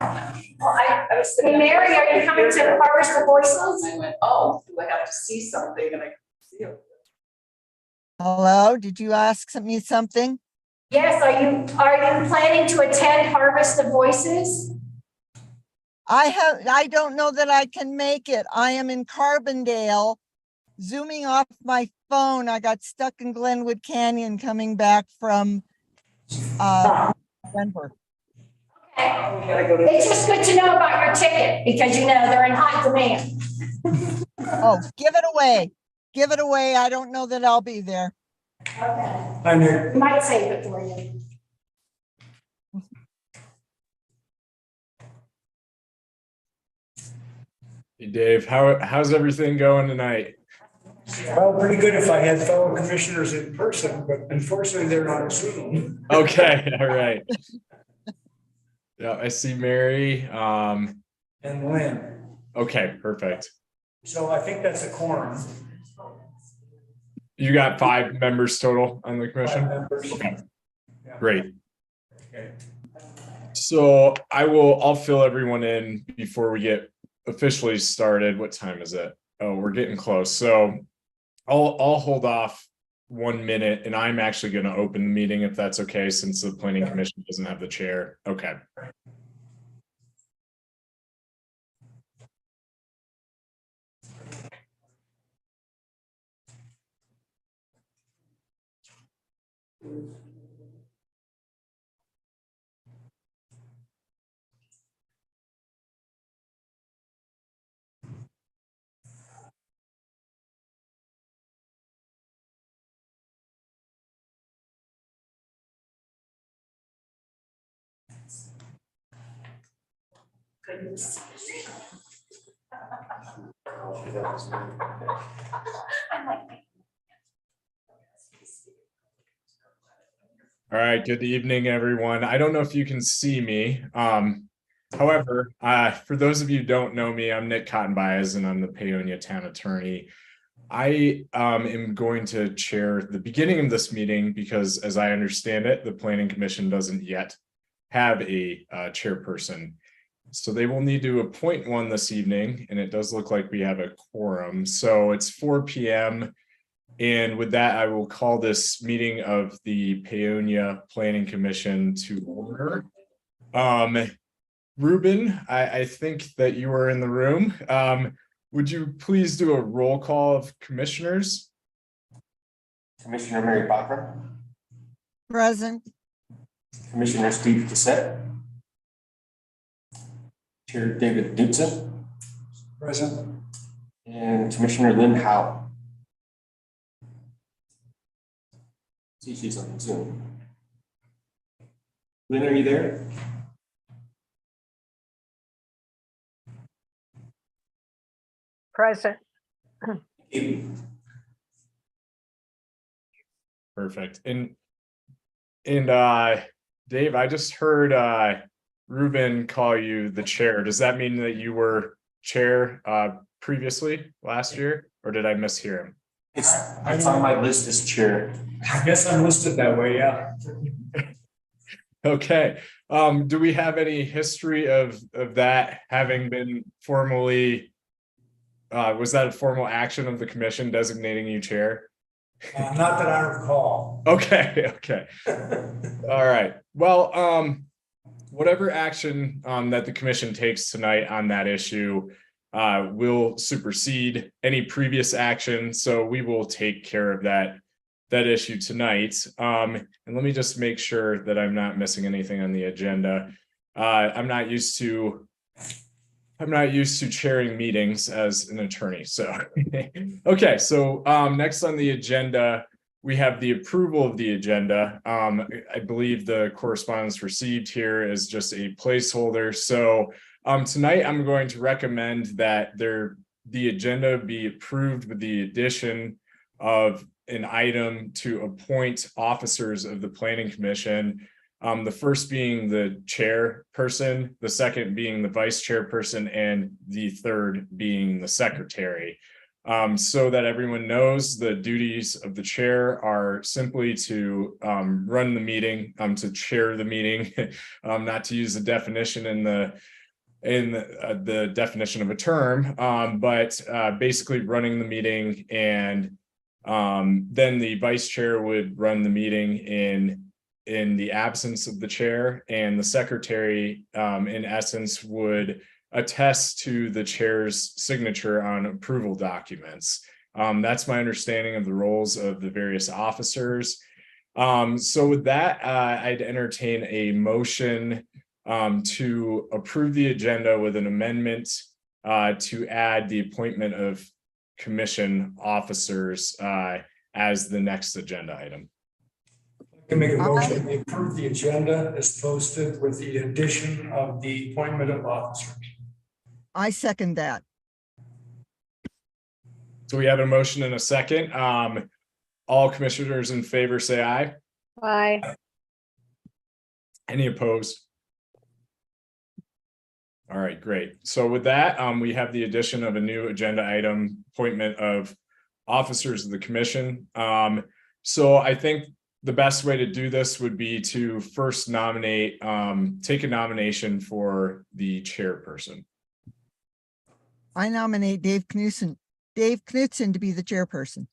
I was Hey, sitting. Mary, are you coming to Harvest the Voices? I went, oh, do I have to see something? And I couldn't see it. Hello, did you ask me something? Yes, are you planning to attend Harvest of Voices? I don't know that I can make it. I am in Carbondale, zooming off my phone. I got stuck in Glenwood Canyon coming back from Denver. Okay. It's just good to know about your ticket because you know they're in high demand. Oh, give it away. Give it away. I don't know that I'll be there. Okay. Hi, Nick. We might save it for you. Hey Dave, how's everything going tonight? Well, pretty good if I had fellow commissioners in person, but unfortunately they're not Zoom. Okay, all right. Yeah, I see Mary. And Lynn. Okay, perfect. So I think that's a quorum. You got 5 members total on the 5 commission? members. Okay, Yeah. great. Okay. So I'll fill everyone in before we get officially started. What time is it? Oh, we're getting close. So I'll hold off 1 minute and I'm actually going to open the meeting if that's okay, since the planning commission doesn't have the chair. Okay. Goodness. All right, good evening, everyone. I don't know if you can see me. However, for those of you who don't know me, I'm Nick Cotton-Baez and I'm the Paonia Town Attorney. I am going to chair the beginning of this meeting because, as I understand it, the Planning Commission doesn't yet have a chairperson. So they will need to appoint one this evening, and it does look like we have a quorum. So it's 4 p.m. And with that, I will call this meeting of the Paonia Planning Commission to order. Ruben, I think that you are in the room. Would you please do a roll call of commissioners? Commissioner Mary Cochran, Present. Commissioner Steve Cassett, Chair David Knutson, Present. and Commissioner Lynn Howe. See, she's on Zoom. Lynn, are you there? Present. Perfect. And Dave, I just heard Ruben call you the chair. Does that mean that you were chair previously last year, or did I mishear him? It's on my list as chair. I guess I'm listed that way, yeah. Okay. Do we have any history of that having been formally, was that a formal action of the commission designating you chair? Not that I recall. Okay, okay. All right. Well, whatever action that the commission takes tonight on that issue will supersede any previous action. So we will take care of that issue tonight. And let me just make sure that I'm not missing anything on the agenda. I'm not used to chairing meetings as an attorney. So, okay. So next on the agenda, we have the approval of the agenda. I believe the correspondence received here is just a placeholder. So tonight I'm going to recommend that the agenda be approved with the addition of an item to appoint officers of the Planning Commission. The first being the chairperson, the second being the vice chairperson, and the third being the secretary. So that everyone knows, the duties of the chair are simply to run the meeting, to chair the meeting, not to use the definition in the definition of a term, but basically running the meeting, and then the vice chair would run the meeting in the absence of the chair, and the secretary in essence would attest to the chair's signature on approval documents. That's my understanding of the roles of the various officers. So with that, I'd entertain a motion to approve the agenda with an amendment to add the appointment of commission officers as the next agenda item. I can make a motion to approve the agenda as posted with the addition of the appointment of officers. I second that. So we have a motion and a second. All commissioners in favor say aye. Aye. Any opposed? All right, great. So with that, we have the addition of a new agenda item, appointment of officers of the commission. So I think the best way to do this would be to first nominate, take a nomination for the chairperson. I nominate Dave Knudsen to be the chairperson.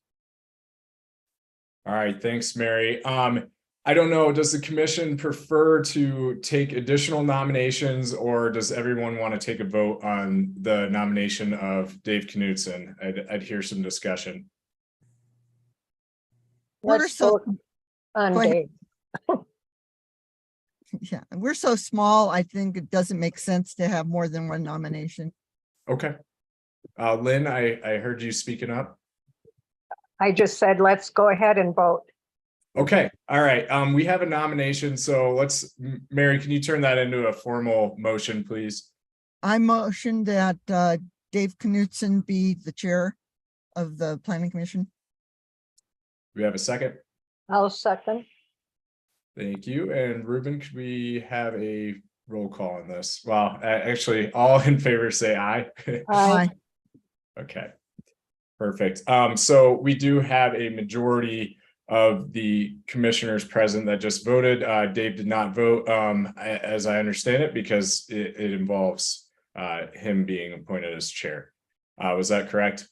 All right, thanks, Mary. I don't know, does the commission prefer to take additional nominations, or does everyone want to take a vote on the nomination of Dave Knudsen? I'd hear some discussion. We're so, On Go ahead. Dave. yeah, we're so small. I think it doesn't make sense to have more than one nomination. Okay. Lynn, I heard you speaking up. I just said, let's go ahead and vote. Okay, all right. We have a nomination, so Mary, can you turn that into a formal motion, please? I motion that Dave Knudsen be the chair of the planning commission. Do we have a second? I'll second. Thank you. And Ruben, could we have a roll call on this? Well, actually, all in favor say aye. Aye. Okay, perfect. So we do have a majority of the commissioners present that just voted. Dave did not vote, as I understand it, because it involves him being appointed as chair. Was that correct?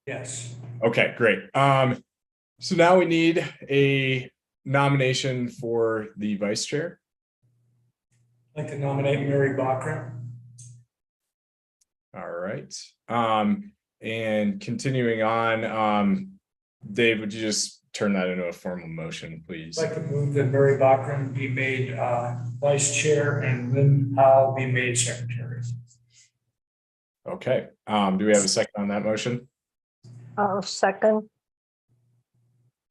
Yes. Okay, great. So now we need a nomination for the vice chair. I'd like to nominate Mary Bachram. All right. And continuing on, Dave, would you just turn that into a formal motion, please? I'd like to move that Mary Bachram be made vice chair and Lynn Powell be made secretary. Okay. Do we have a second on that motion? I'll second.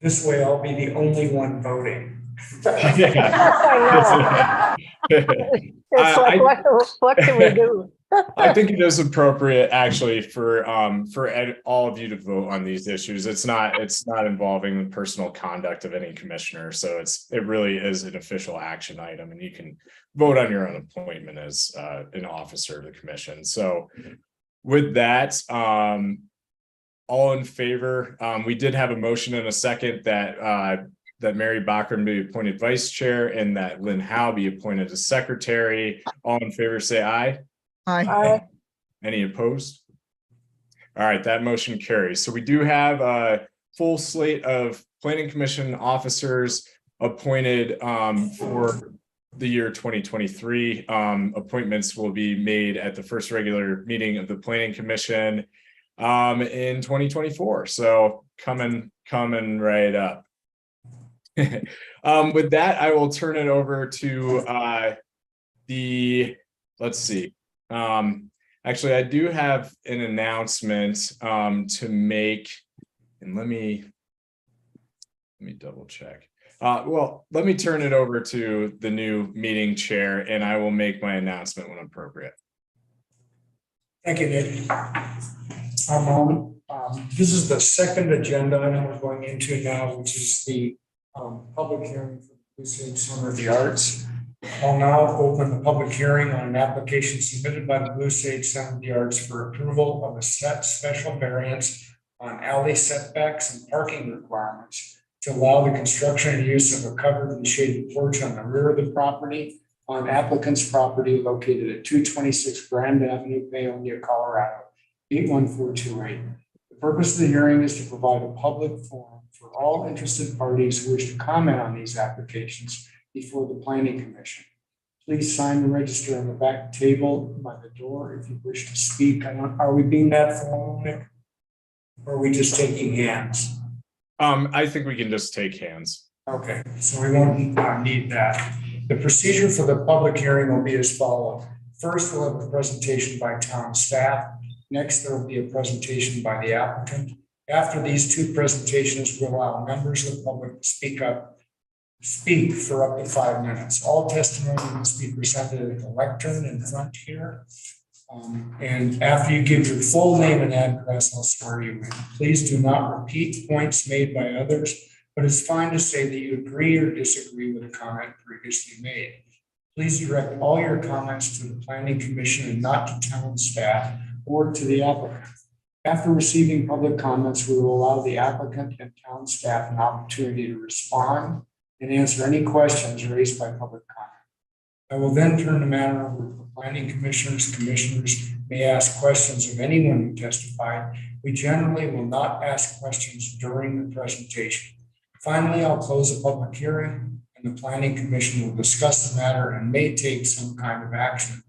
This way I'll be the only one voting. Yeah. It's like, what can we do? I think it is appropriate, actually, for all of you to vote on these issues. It's not involving the personal conduct of any commissioner, so it really is an official action item, and you can vote on your own appointment as an officer of the commission. So, with that, all in favor? We did have a motion and a second that Mary Bachram be appointed vice chair and that Lynn Howe be appointed as secretary. All in favor, say aye. Aye. Aye. Any opposed? All right, that motion carries. So we do have a full slate of planning commission officers appointed for the year 2023. Appointments will be made at the first regular meeting of the planning commission in 2024. So coming right up. With that, I will turn it over to let's see. Actually, I do have an announcement to make, and let me double check. Well, let me turn it over to the new meeting chair, and I will make my announcement when appropriate. Thank you, Nick. This is the second agenda item we're going into now, which is the public hearing for the Center of the Arts. I'll now open the public hearing on an application submitted by the Blue Sage Center of the Arts for approval of a special variance on alley setbacks and parking requirements to allow the construction and use of a covered and shaded porch on the rear of the property on applicant's property located at 226 Grand Avenue, Paonia, Colorado, 81428. The purpose of the hearing is to provide a public forum for all interested parties who wish to comment on these applications before the planning commission. Please sign and register on the back table by the door if you wish to speak. Are we being that formal, Nick? Or are we just taking hands? I think we can just take hands. Okay, so we won't need that. The procedure for the public hearing will be as follows. First, we'll have a presentation by town staff. Next, there will be a presentation by the applicant. After these two presentations, we'll allow members of the public to speak for up to 5 minutes. All testimony must be presented at the lectern in front here. And after you give your full name and address, I'll swear you in. Please do not repeat points made by others, but it's fine to say that you agree or disagree with a comment previously made. Please direct all your comments to the planning commission and not to town staff or to the applicant. After receiving public comments, we will allow the applicant and town staff an opportunity to respond and answer any questions raised by public comment. I will then turn the matter over to the planning commissioners. Commissioners may ask questions of anyone who testified. We generally will not ask questions during the presentation. Finally, I'll close the public hearing and the planning commission will discuss the matter and may take some kind of action.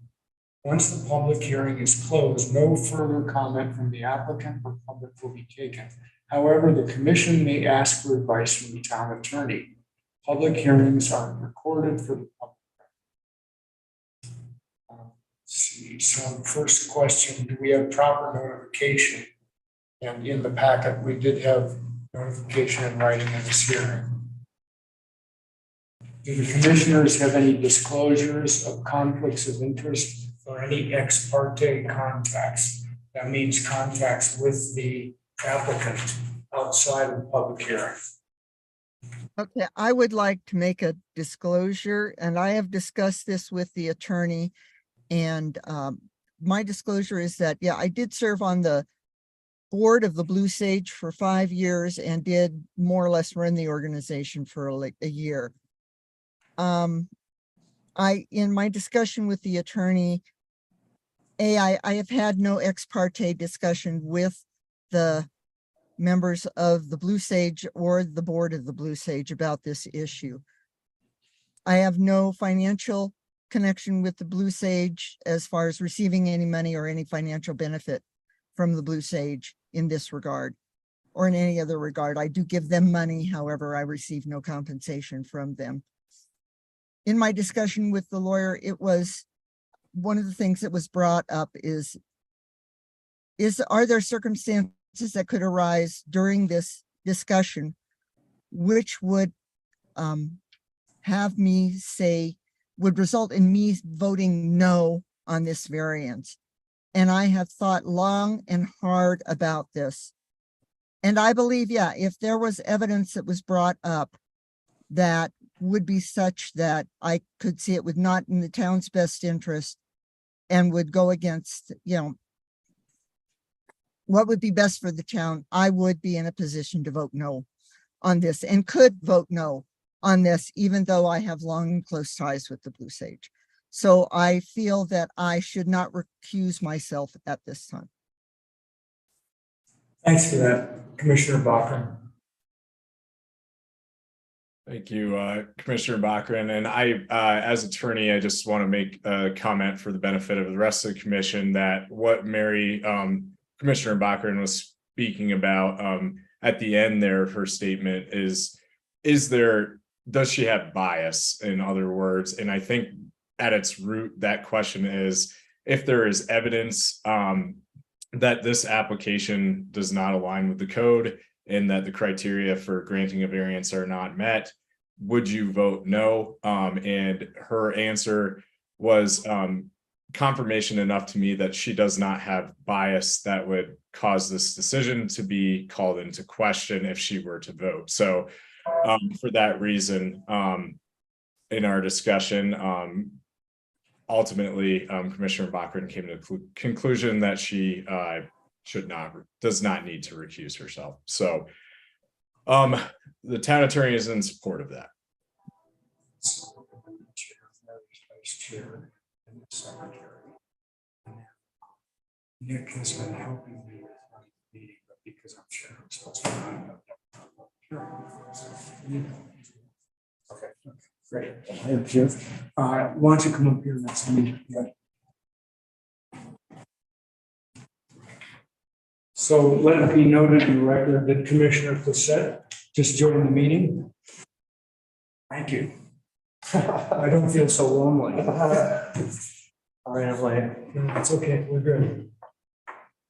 Once the public hearing is closed, no further comment from the applicant or public will be taken. However, the commission may ask for advice from the town attorney. Public hearings are recorded for the public. Let's see, so the first question, do we have proper notification? And in the packet, we did have notification in writing of this hearing. Do the commissioners have any disclosures of conflicts of interest or any ex parte contacts? That means contacts with the applicant outside of the public hearing. Okay, I would like to make a disclosure, and I have discussed this with the attorney. And my disclosure is that, yeah, I did serve on the board of the Blue Sage for 5 years and did more or less run the organization for like a year. In my discussion with the attorney, I have had no ex parte discussion with the members of the Blue Sage or the board of the Blue Sage about this issue. I have no financial connection with the Blue Sage as far as receiving any money or any financial benefit from the Blue Sage in this regard or in any other regard. I do give them money, however, I receive no compensation from them. In my discussion with the lawyer, it was one of the things that was brought up is are there circumstances that could arise during this discussion which would have me say, would result in me voting no on this variance. And I have thought long and hard about this. And I believe, yeah, if there was evidence that was brought up that would be such that I could see it would not in the town's best interest and would go against, you know, what would be best for the town, I would be in a position to vote no on this and could vote no on this, even though I have long and close ties with the Blue Sage. So I feel that I should not recuse myself at this time. Thanks for that, Commissioner Bachran. Thank you, Commissioner Bachran. And I, as attorney, I just want to make a comment for the benefit of the rest of the commission that what Commissioner Bachran was speaking about at the end there of her statement does she have bias, in other words? And I think at its root, that question is, if there is evidence that this application does not align with the code and that the criteria for granting a variance are not met, would you vote no? And her answer was confirmation enough to me that she does not have bias that would cause this decision to be called into question if she were to vote. So for that reason, in our discussion, ultimately, Commissioner Bachman came to the conclusion that she does not need to recuse herself. So the town attorney is in support of that. Vice chair and the secretary. Nick has been helping me with my meeting, but because I'm sure I'm supposed to run. Okay, great. Thank you. Why don't you come up here next to me? Yeah. So let it be noted in the record that Commissioner Plissette just joined the meeting. Thank you. I don't feel so lonely. All right, I'm late. No, it's okay, we're good.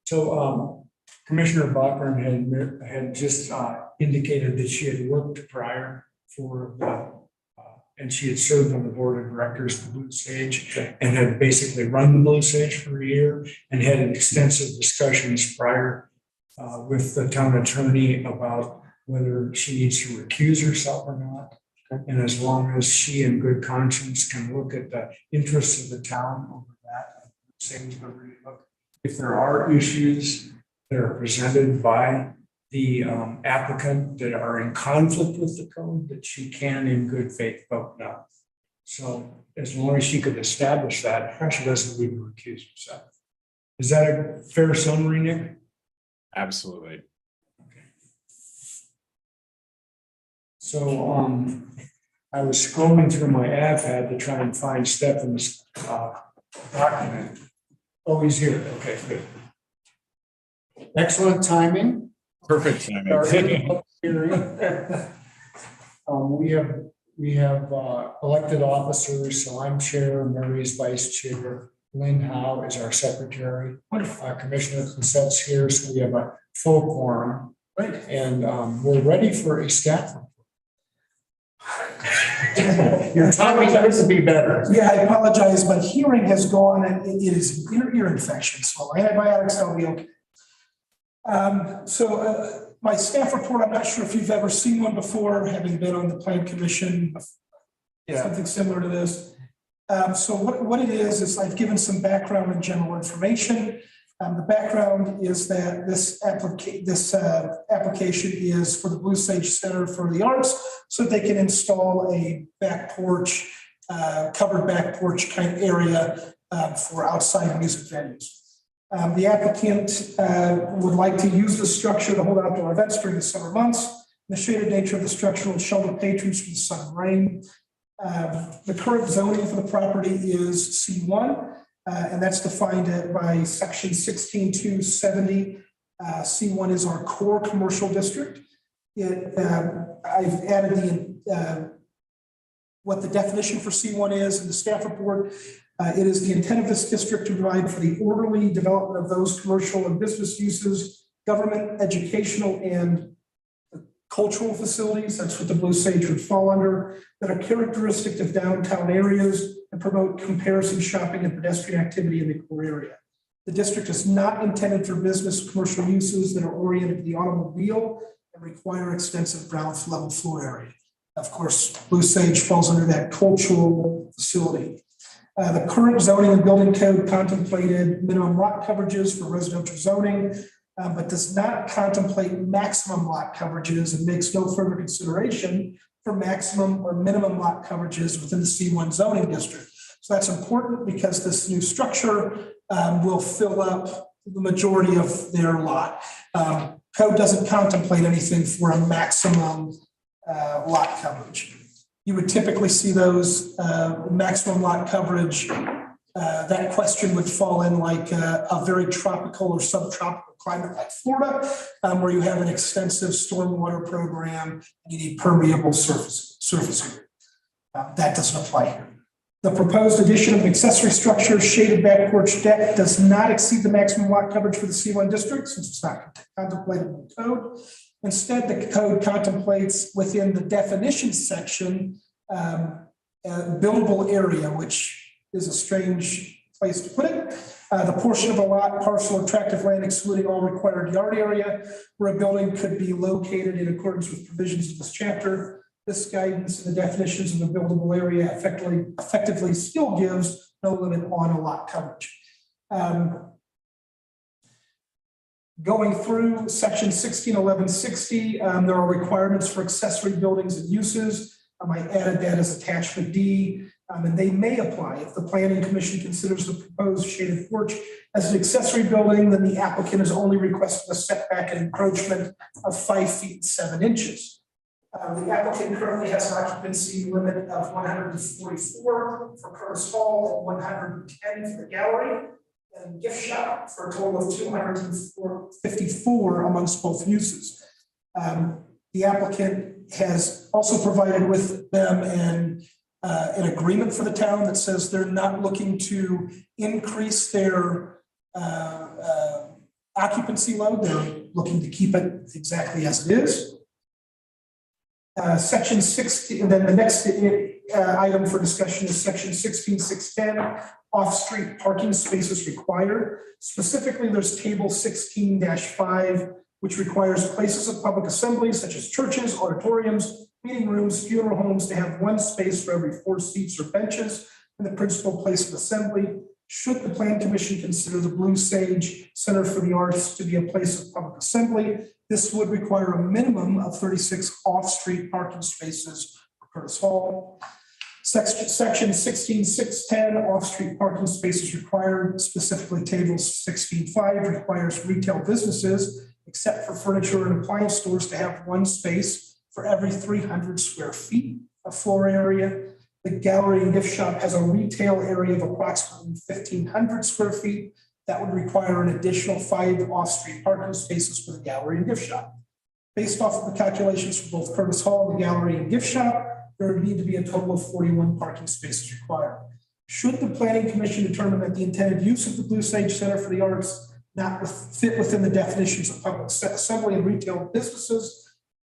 So Commissioner Bachman had just indicated that she had worked prior for the, and she had served on the board of directors of the Blue Sage and had basically run the Blue Sage for a year and had extensive discussions prior with the town attorney about whether she needs to recuse herself or not. And as long as she in good conscience can look at the interests of the town over that, same to really look. If there are issues that are presented by the applicant that are in conflict with the code, that she can in good faith vote no. So as long as she could establish that, she doesn't need to recuse herself. Is that a fair summary, Nick? Absolutely. So I was scrolling through my iPad to try and find Stephen's document. Oh, he's here. Okay, good. Excellent timing. Perfect Our timing. public hearing. We have elected officers, so I'm chair, Mary's vice chair, Lynn Howe is our secretary. Commissioner Concept's here, so we have a full quorum. Right. And we're ready for a staff report. Your timing has to be better. Yeah, I apologize. My hearing has gone and it is ear infection, so antibiotics, I'll be okay. My staff report, I'm not sure if you've ever seen one before, having been on the Plan Commission, something similar to this. So what it is I've given some background and general information. The background is that this application is for the Blue Sage Center for the Arts, so that they can install a back porch, covered back porch kind of area for outside music venues. The applicant would like to use the structure to hold outdoor events during the summer months. The shaded nature of the structure will shelter patrons from the sun and rain. The current zoning for the property is C1. And that's defined by section 16.270. C1 is our core commercial district. I've added what the definition for C1 is in the staff report. It is the intent of this district to provide for the orderly development of those commercial and business uses, government, educational, and cultural facilities. That's what the Blue Sage would fall under, that are characteristic of downtown areas and promote comparison shopping and pedestrian activity in the core area. The district is not intended for business commercial uses that are oriented to the automobile and require extensive ground level floor area. Of course, Blue Sage falls under that cultural facility. The current zoning and building code contemplated minimum lot coverages for residential zoning, but does not contemplate maximum lot coverages and makes no further consideration for maximum or minimum lot coverages within the C1 zoning district. So that's important because this new structure will fill up the majority of their lot. Code doesn't contemplate anything for a maximum lot coverage. You would typically see those maximum lot coverage. That question would fall in like a very tropical or subtropical climate like Florida, where you have an extensive stormwater program and you need permeable surface area. That doesn't apply here. The proposed addition of an accessory structure, shaded back porch deck, does not exceed the maximum lot coverage for the C1 district since it's not contemplated in the code. Instead, the code contemplates within the definitions section a buildable area, which is a strange place to put it. The portion of a lot, parcel, or tract of land excluding all required yard area where a building could be located in accordance with provisions of this chapter. This guidance and the definitions of the buildable area effectively still gives no limit on a lot coverage. Going through section 161160, there are requirements for accessory buildings and uses. I added that as attachment D, and they may apply. If the planning commission considers the proposed shaded porch as an accessory building, then the applicant is only requesting a setback and encroachment of 5 feet 7 inches. The applicant currently has an occupancy limit of 144 for Curtis Hall and 110 for the gallery and gift shop for a total of 254 amongst both uses. The applicant has also provided with them an agreement for the town that says they're not looking to increase their occupancy load. They're looking to keep it exactly as it is. Section 60, and then the next item for discussion is section 16610, off-street parking spaces required. Specifically, there's table 16-5, which requires places of public assembly such as churches, auditoriums, meeting rooms, funeral homes to have 1 space for every 4 seats or benches in the principal place of assembly. Should the Plan Commission consider the Blue Sage Center for the Arts to be a place of public assembly, this would require a minimum of 36 off-street parking spaces for Curtis Hall. Section 16610, off-street parking spaces required, specifically table 16.5 requires retail businesses, except for furniture and appliance stores, to have 1 space for every 300 square feet of floor area. The gallery and gift shop has a retail area of approximately 1,500 square feet. That would require an additional 5 off-street parking spaces for the gallery and gift shop. Based off of the calculations for both Curtis Hall, the gallery and gift shop, there would need to be a total of 41 parking spaces required. Should the Planning Commission determine that the intended use of the Blue Sage Center for the Arts not fit within the definitions of public assembly and retail businesses,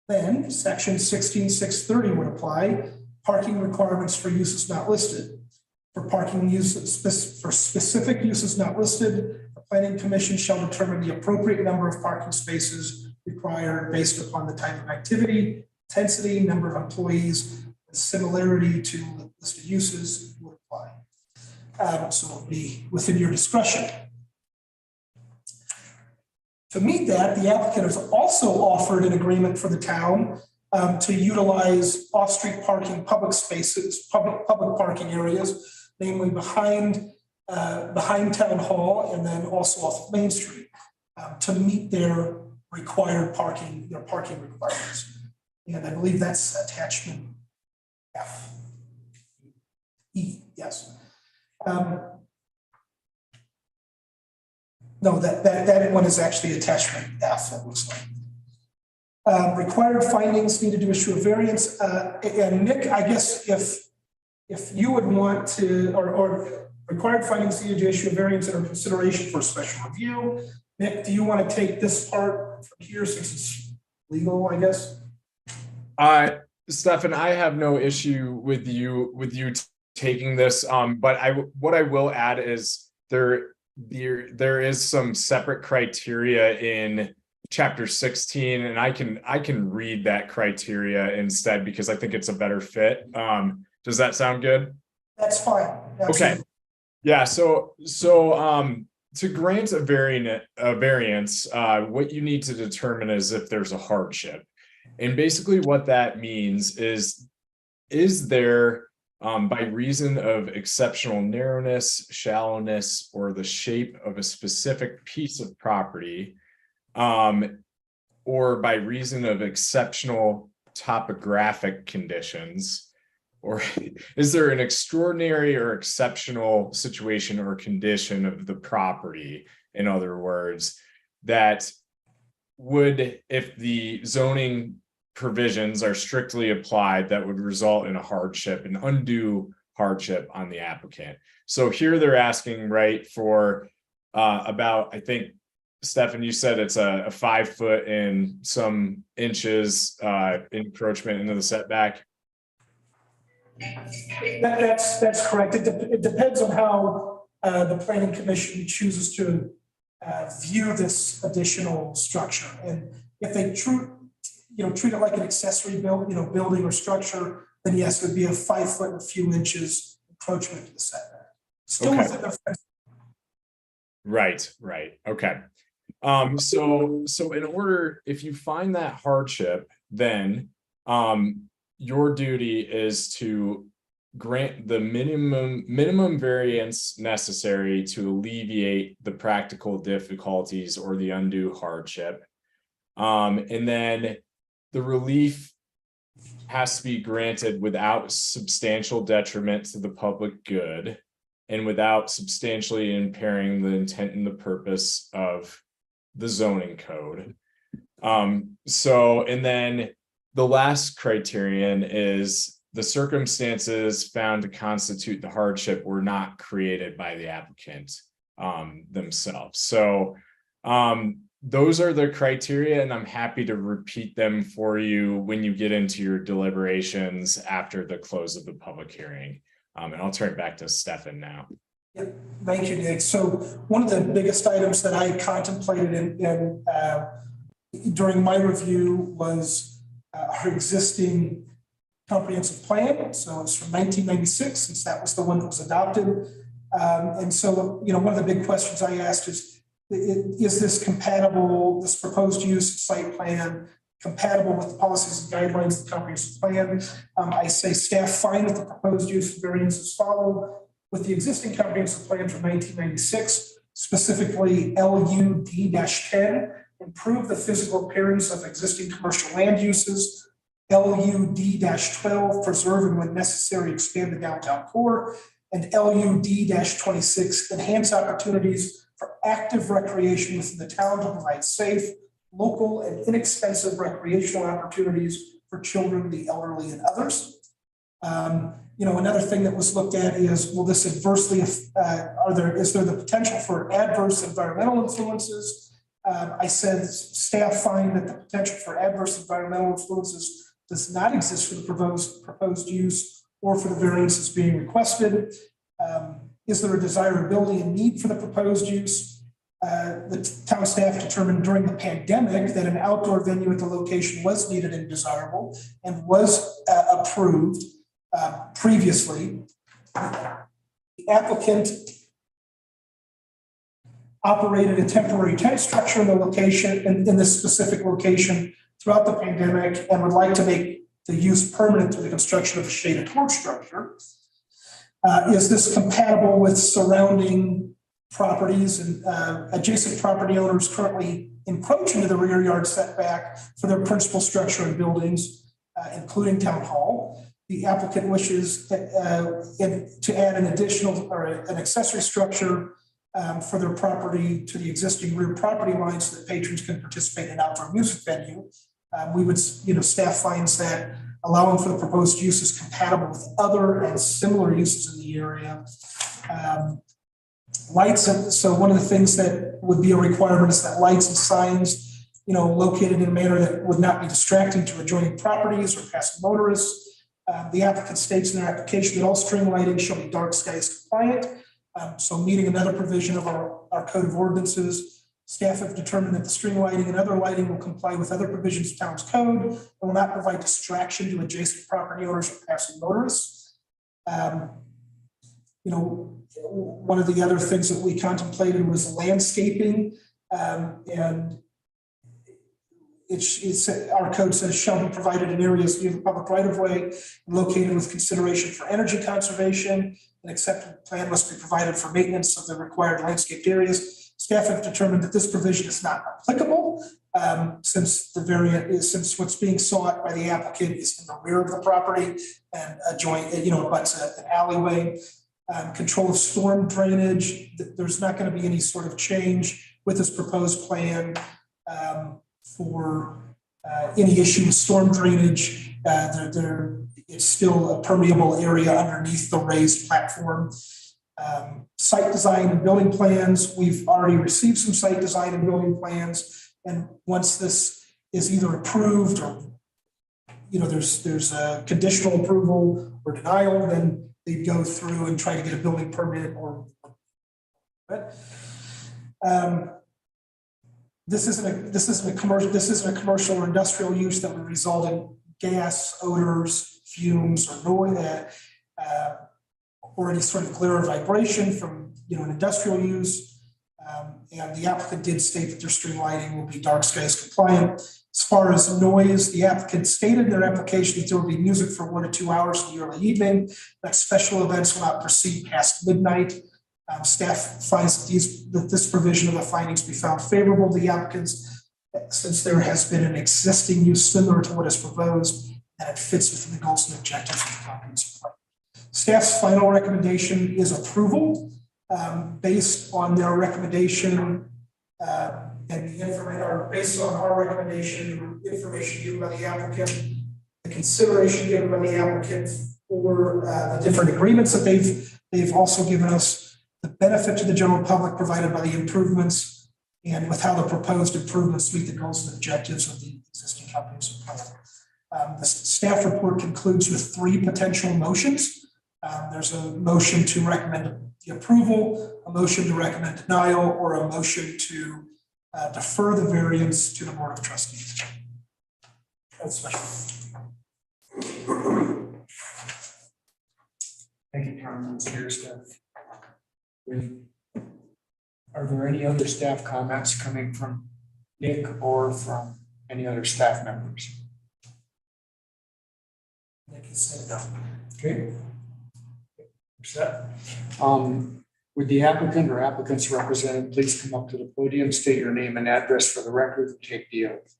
then section 16630 would apply. Parking requirements for uses not listed. For parking uses for specific uses not listed, the Planning Commission shall determine the appropriate number of parking spaces required based upon the type of activity, intensity, number of employees, and similarity to listed uses would apply. So it'll be within your discretion. To meet that, the applicant has also offered an agreement for the town to utilize off-street parking, public spaces, public parking areas, namely behind Town Hall and then also off of Main Street, to meet their required parking requirements. And I believe that's attachment F. E, yes. No, that one is actually attachment F, it looks like. Required findings needed to issue a variance. And Nick, I guess if you would want to, or required findings needed to issue a variance under consideration for special review. Nick, do you want to take this part from here since it's legal, I guess? Stefan, I have no issue with you taking this. But what I will add is there is some separate criteria in chapter 16, and I can read that criteria instead because I think it's a better fit. Does that sound good? That's fine. Okay. Yeah. So to grant a variance, what you need to determine is if there's a hardship, and basically what that means is there by reason of exceptional narrowness, shallowness, or the shape of a specific piece of property, or by reason of exceptional topographic conditions, or is there an extraordinary or exceptional situation or condition of the property, in other words, that would, if the zoning provisions are strictly applied, that would result in a hardship, an undue hardship on the applicant. So here they're asking, right, for about, I think, Stefan, you said it's a 5 foot and some inches encroachment into the setback. That's correct. It depends on how the Planning Commission chooses to view this additional structure. And if they treat it like an accessory building or structure, then yes, it would be a 5 foot and a few inches encroachment to the setback. Still Okay. within the fence. Right. Okay. So in order, if you find that hardship, then, your duty is to grant the minimum variance necessary to alleviate the practical difficulties or the undue hardship. And then the relief has to be granted without substantial detriment to the public good and without substantially impairing the intent and the purpose of the zoning code. And then the last criterion is the circumstances found to constitute the hardship were not created by the applicant themselves. So those are the criteria, and I'm happy to repeat them for you when you get into your deliberations after the close of the public hearing. And I'll turn it back to Stefan now. Yeah, thank you, Nick. So one of the biggest items that I contemplated during my review was our existing comprehensive plan. So it's from 1996, since that was the one that was adopted. And so, one of the big questions I asked is this compatible, this proposed use site plan, compatible with the policies and guidelines of the comprehensive plan? I say staff find that the proposed use variances follow with the existing comprehensive plan from 1996, specifically LUD-10, improve the physical appearance of existing commercial land uses, LUD-12, preserve and when necessary expand the downtown core, and LUD-26, enhance opportunities for active recreation within the town to provide safe, local, and inexpensive recreational opportunities for children, the elderly, and others. Another thing that was looked at is, will this adversely, is there the potential for adverse environmental influences? I said staff find that the potential for adverse environmental influences does not exist for the proposed use or for the variances being requested. Is there a desirability and need for the proposed use? The town staff determined during the pandemic that an outdoor venue at the location was needed and desirable and was approved previously. The applicant operated a temporary tent structure in the location, in this specific location throughout the pandemic, and would like to make the use permanent through the construction of a shaded porch structure. Is this compatible with surrounding properties and adjacent property owners currently encroach into the rear yard setback for their principal structure and buildings, including town hall? The applicant wishes to add an additional or an accessory structure for their property to the existing rear property line so that patrons can participate in an outdoor music venue. We would, staff finds that allowing for the proposed use is compatible with other and similar uses in the area. Lights, so one of the things that would be a requirement is that lights and signs, located in a manner that would not be distracting to adjoining properties or passing motorists. The applicant states in their application that all string lighting shall be dark skies compliant. So meeting another provision of our code of ordinances, staff have determined that the string lighting and other lighting will comply with other provisions of town's code and will not provide distraction to adjacent property owners or passing motorists. One of the other things that we contemplated was landscaping, and our code says shall be provided in areas near the public right of way located with consideration for energy conservation. An accepted plan must be provided for maintenance of the required landscaped areas. Staff have determined that this provision is not applicable since what's being sought by the applicant is in the rear of the property and abuts an alleyway. Control of storm drainage. There's not going to be any sort of change with this proposed plan for any issue with storm drainage. It's still a permeable area underneath the raised platform. Site design and building plans. We've already received some site design and building plans. And once this is either approved or, there's a conditional approval or denial, then they'd go through and try to get a building permit or this isn't a commercial or industrial use that would result in gas, odors, fumes, or noise, or any sort of glare or vibration from, an industrial use. And the applicant did state that their stream lighting will be dark skies compliant. As far as noise, the applicant stated in their application that there will be music for 1 to 2 hours in the early evening, that special events will not proceed past midnight. Staff finds that this provision of the findings be found favorable to the applicants, since there has been an existing use similar to what is proposed, and it fits within the goals and objectives of the comprehensive plan. Staff's final recommendation is approval, based on their recommendation, and the information, or based on our recommendation, information given by the applicant, the consideration given by the applicant for the different agreements that they've also given us, the benefit to the general public provided by the improvements, and with how the proposed improvements meet the goals and objectives of the existing comprehensive plan. The staff report concludes with 3 potential motions. There's a motion to recommend the approval, a motion to recommend denial, or a motion to defer the variance to the Board of Trustees. That's my. Thank you, comments here, staff. Are there any other staff comments coming from Nick or from any other staff members? Nick has said no. Okay. Set. Would the applicant or applicant's representative please come up to the podium, state your name and address for the record, and take the oath.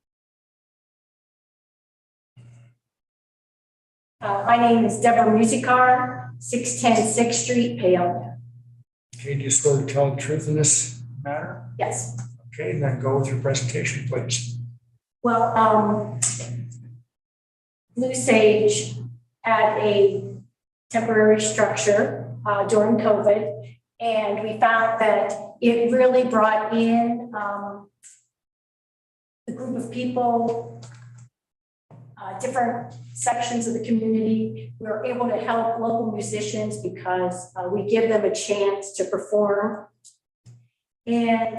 My name is Deborah Musicar, 610 6th Street, Paonia. Okay, do you swear to tell the truth in this matter? Yes. Okay, and then go with your presentation, please. Well, Blue Sage had a temporary structure during COVID, and we found that it really brought in the group of people, different sections of the community. We were able to help local musicians because we give them a chance to perform. And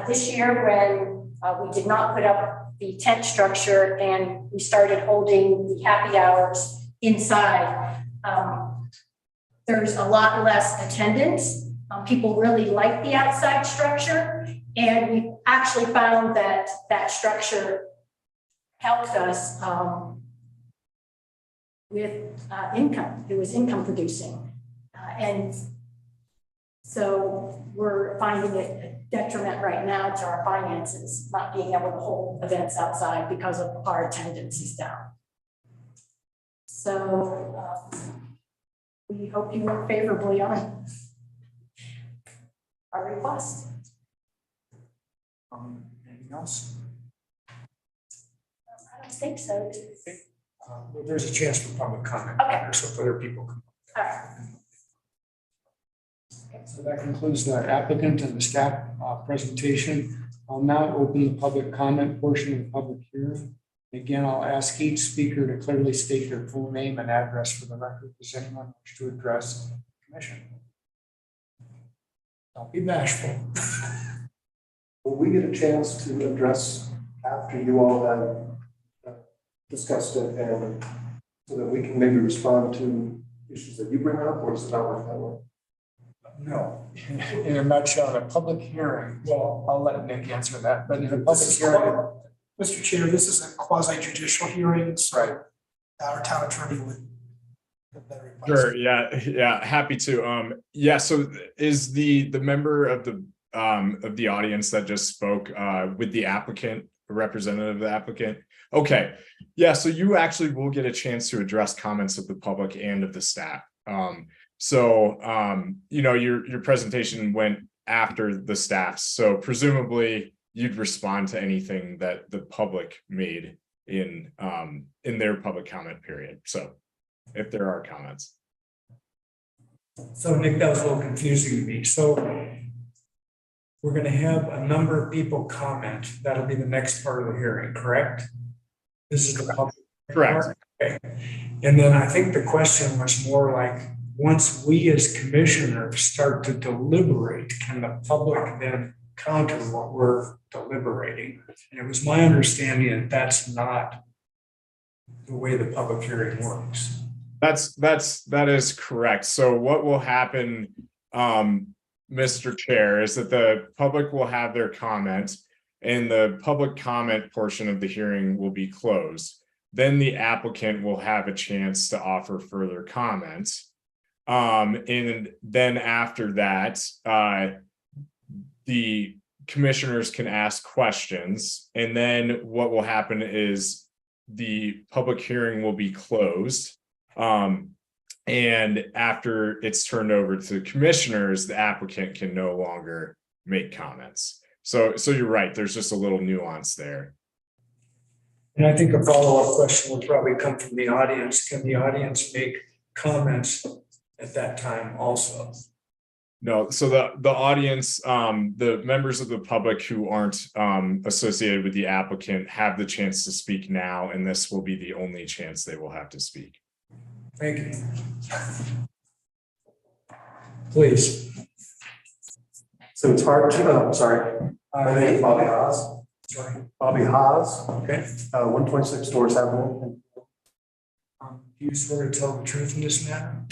this year, when we did not put up the tent structure and we started holding the happy hours inside, there's a lot less attendance. People really like the outside structure, and we actually found that that structure helped us with income. It was income producing. And so we're finding it a detriment right now to our finances, not being able to hold events outside because of our attendance is down. So we hope you work favorably on our request. Anything else? I don't think so. Well, there's a chance for public comment. Okay. So if other people come. All right. So that concludes the applicant and the staff presentation. I'll now open the public comment portion of the public hearing. Again, I'll ask each speaker to clearly state their full name and address for the record. Does anyone wish to address the commission? Don't be bashful. Will we get a chance to address after you all have discussed it, and so that we can maybe respond to issues that you bring up, or does it not work that way? No, in a nutshell, in a public hearing, well, I'll let Nick answer that, but in a public hearing. Mr. Chair, this is a quasi judicial hearing, so Right. our town attorney would have better advice. Sure, yeah, happy to. Yeah, so is the member of the audience that just spoke with the applicant, a representative of the applicant? Okay, yeah, so you actually will get a chance to address comments of the public and of the staff. Your presentation went after the staff's, so presumably you'd respond to anything that the public made in their public comment period. So if there are comments. So Nick, that was a little confusing to me. So we're going to have a number of people comment. That'll be the next part of the hearing, correct? This is the public. Correct. Okay. And then I think the question was more like, once we as commissioners start to deliberate, can the public then counter what we're deliberating. And it was my understanding that that's not the way the public hearing works. That is correct. So what will happen, Mr. Chair, is that the public will have their comments and the public comment portion of the hearing will be closed. Then the applicant will have a chance to offer further comments. And then after that, the commissioners can ask questions. And then what will happen is the public hearing will be closed. And after it's turned over to the commissioners, the applicant can no longer make comments. So you're right, there's just a little nuance there. And I think a follow-up question would probably come from the audience. Can the audience make comments at that time also? No, so the audience, the members of the public who aren't associated with the applicant have the chance to speak now, and this will be the only chance they will have to speak. Thank you. Please. So it's hard to, sorry, my name is Bobby Haas. Sorry. Bobby Haas, Okay. 126 Doors Avenue. Do you swear to tell the truth in this matter?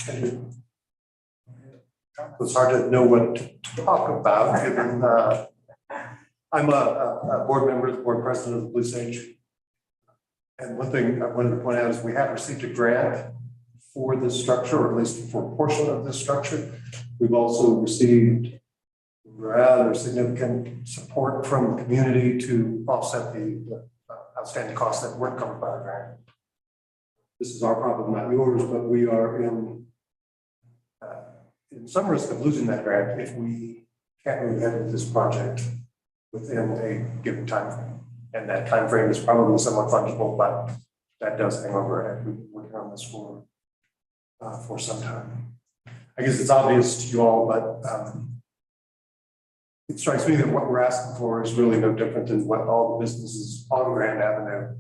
It's hard to know what to talk about, given, I'm a board member, the board president of the Blue Sage. And one thing I wanted to point out is we have received a grant for this structure, or at least for a portion of this structure. We've also received rather significant support from the community to offset the outstanding costs that weren't covered by the grant. This is our problem, not yours, but we are in some risk of losing that grant if we can't move ahead with this project within a given time frame. And that time frame is probably somewhat fungible, but that does hang over our head. We've been working on this for some time. I guess it's obvious to you all, but it strikes me that what we're asking for is really no different than what all the businesses on Grand Avenue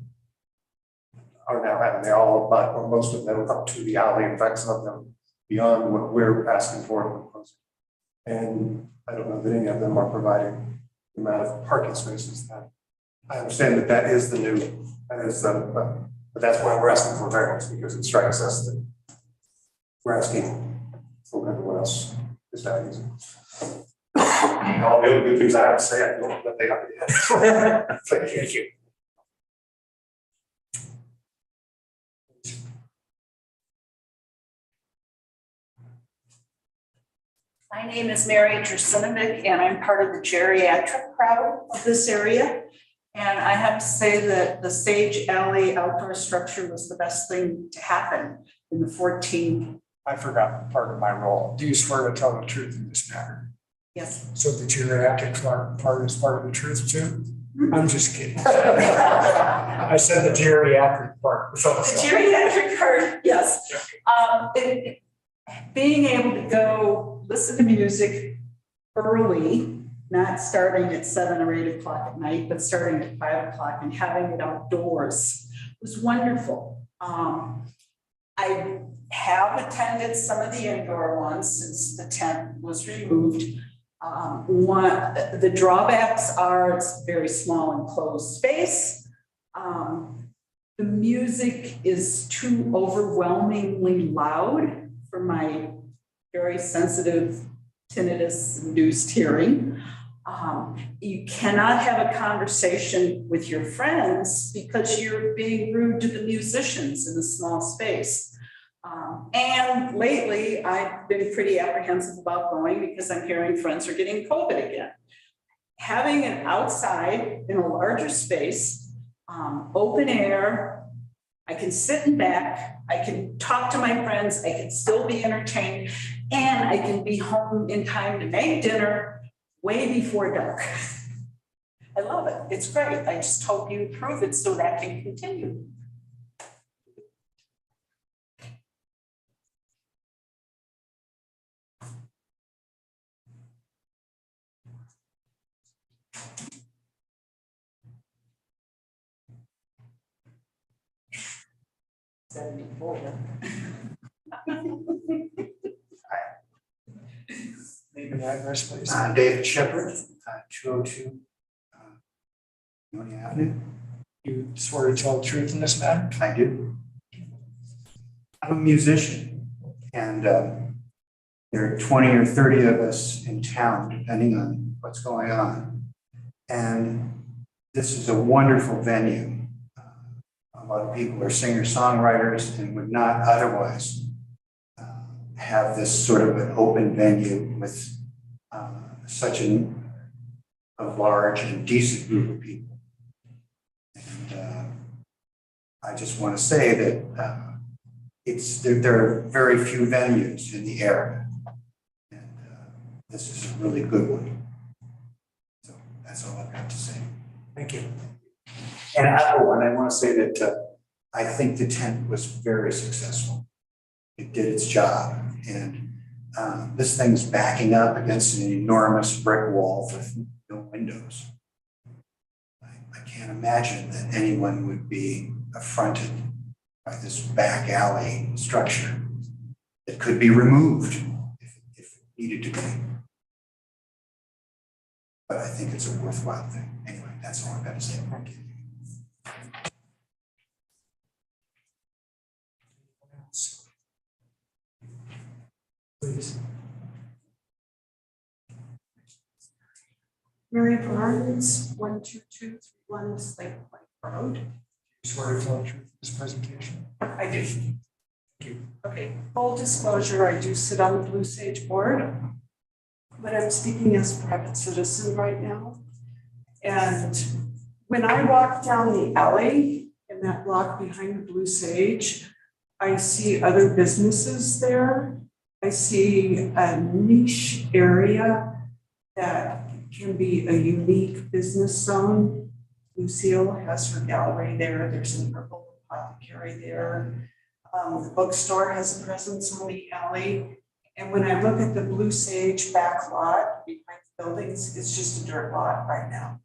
are now having. They all, but or most of them, up to the alley. In fact, some of them beyond what we're asking for. And I don't know that any of them are providing the amount of parking spaces that I understand that that is the new, that is the, but that's why we're asking for variance, because it strikes us that we're asking for what everyone else is not using. All the other good things I have to say, I don't that they have. Thank you. My name is Mary Drusinovic, and I'm part of the geriatric crowd of this area. And I have to say that the Sage Alley outdoor structure was the best thing to happen in the 14. I forgot part of my role. Do you swear to tell the truth in this matter? Yes. So the geriatric part is part of the truth too? I'm just kidding. I said the geriatric part. The geriatric part, yes. Being able to go listen to music early, not starting at 7 or 8 o'clock at night, but starting at 5 o'clock and having it outdoors was wonderful. I have attended some of the indoor ones since the tent was removed. The drawbacks are it's very small enclosed space. The music is too overwhelmingly loud for my very sensitive tinnitus-induced hearing. You cannot have a conversation with your friends because you're being rude to the musicians in a small space. And lately, I've been pretty apprehensive about going because I'm hearing friends are getting COVID again. Having it outside in a larger space, open air, I can sit in back, I can talk to my friends, I can still be entertained, and I can be home in time to make dinner way before dark. I love it. It's great. I just hope you approve it so that can continue. Name and address, please. David Shepherd, 202 Peonia Avenue. You swear to tell the truth in this matter? I do. I'm a musician, and there are 20 or 30 of us in town, depending on what's going on. And this is a wonderful venue. A lot of people are singer-songwriters and would not otherwise have this sort of an open venue with such a large and decent group of people. And I just want to say that there are very few venues in the area, and this is a really good one. So that's all I've got to say. Thank you. And I want to say that I think the tent was very successful. It did its job, and this thing's backing up against an enormous brick wall with no windows. I can't imagine that anyone would be affronted by this back alley structure that could be removed if it needed to be. But I think it's a worthwhile thing. Anyway, that's all I've got to say. Thank you. Please. Mary Barnes, 12231 Slate Point Road. You swear to tell the truth in this presentation? I do. Thank you. Okay, full disclosure, I do sit on the Blue Sage board, but I'm speaking as a private citizen right now. And when I walk down the alley in that block behind the Blue Sage, I see other businesses there. I see a niche area that can be a unique business zone. Lucille has her gallery there. There's an herbal apothecary there. The bookstore has a presence on the alley. And when I look at the Blue Sage back lot behind the buildings, it's just a dirt lot right now.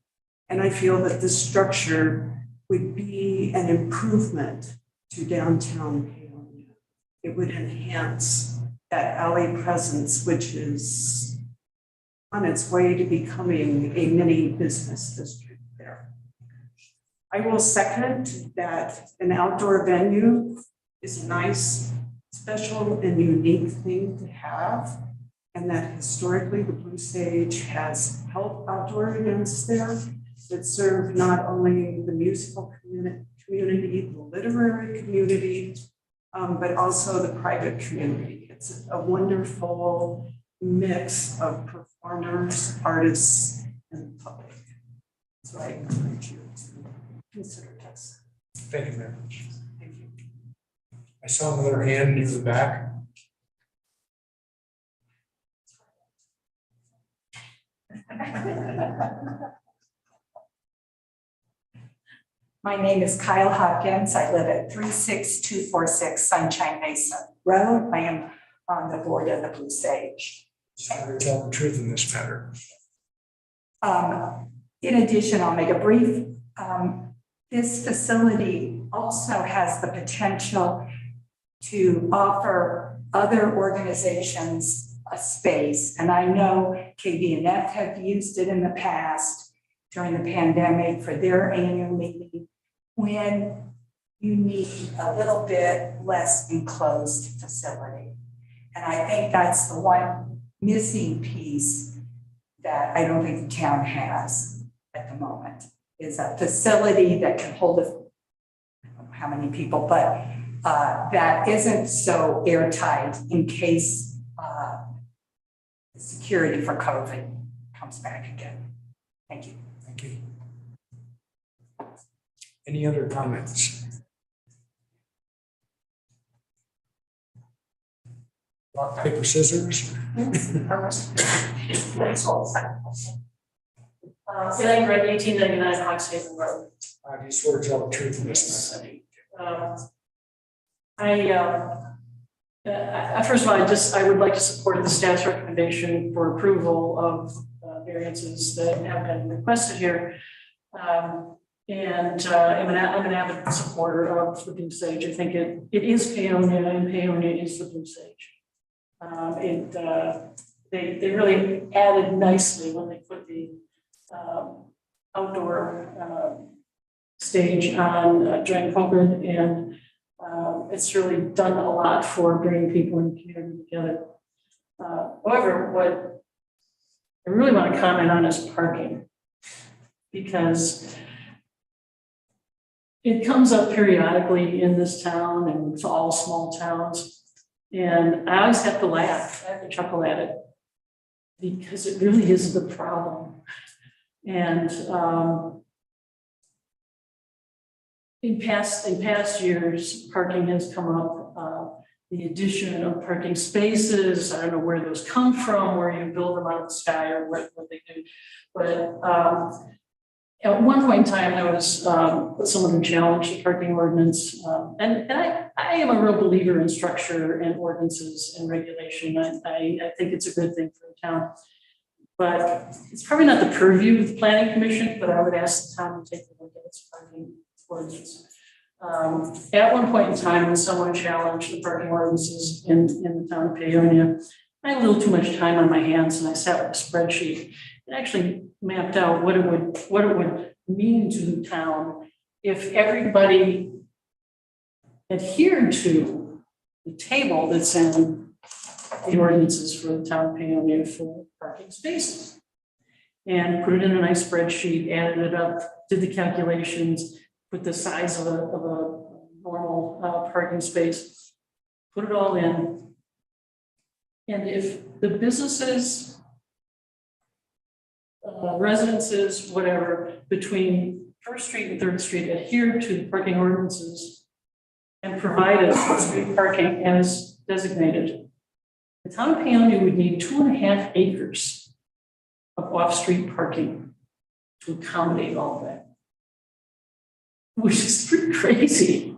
And I feel that this structure would be an improvement to downtown Peonia. It would enhance that alley presence, which is on its way to becoming a mini business district there. I will second that an outdoor venue is a nice, special, and unique thing to have, and that historically the Blue Sage has held outdoor events there that serve not only the musical community, the literary community, but also the private community. It's a wonderful mix of performers, artists, and the public. So I encourage you to consider this. Thank you very much. Thank you. I saw another hand near the back. My name is Kyle Hopkins. I live at 36246 Sunshine Mesa Road. I am on the board of the Blue Sage. Swear to tell the truth in this matter. In addition, I'll make a brief. This facility also has the potential to offer other organizations a space. And I know KBNF have used it in the past during the pandemic for their annual meeting when you need a little bit less enclosed facility. And I think that's the one missing piece that I don't think the town has at the moment, is a facility that can hold I don't know how many people, but that isn't so airtight in case the security for COVID comes back again. Thank you. Thank you. Any other comments? Rock, paper, scissors. Elaine Greg, 1899 Oxhaven Road. Do you swear to tell the truth in this matter? First of all, I would like to support the staff's recommendation for approval of variances that have been requested here. I'm an avid supporter of the Blue Sage. I think it is Peonia, and Peonia is the Blue Sage. They really added nicely when they put the outdoor stage on during COVID, and it's really done a lot for bringing people in the community together. However, what I really want to comment on is parking, because it comes up periodically in this town, and it's all small towns. And I always have to laugh, I have to chuckle at it, because it really is the problem. And in past years, parking has come up, the addition of parking spaces. I don't know where those come from, where you build them out of the sky or what they do. But at one point in time, there was someone who challenged the parking ordinance. And I am a real believer in structure and ordinances and regulation. I think it's a good thing for the town. But it's probably not the purview of the planning commission, but I would ask the town to take a look at its parking ordinance. At one point in time, when someone challenged the parking ordinances in the town of Paonia, I had a little too much time on my hands, and I sat with a spreadsheet. It actually mapped out what it would mean to the town if everybody adhered to the table that's in the ordinances for the town of Paonia for parking spaces, and put it in a nice spreadsheet, added it up, did the calculations, put the size of a normal parking space, put it all in. And if the businesses, residences, whatever, between First Street and Third Street adhered to the parking ordinances and provided street parking as designated, the town of Paonia would need 2.5 acres of off-street parking to accommodate all of that, which is pretty crazy.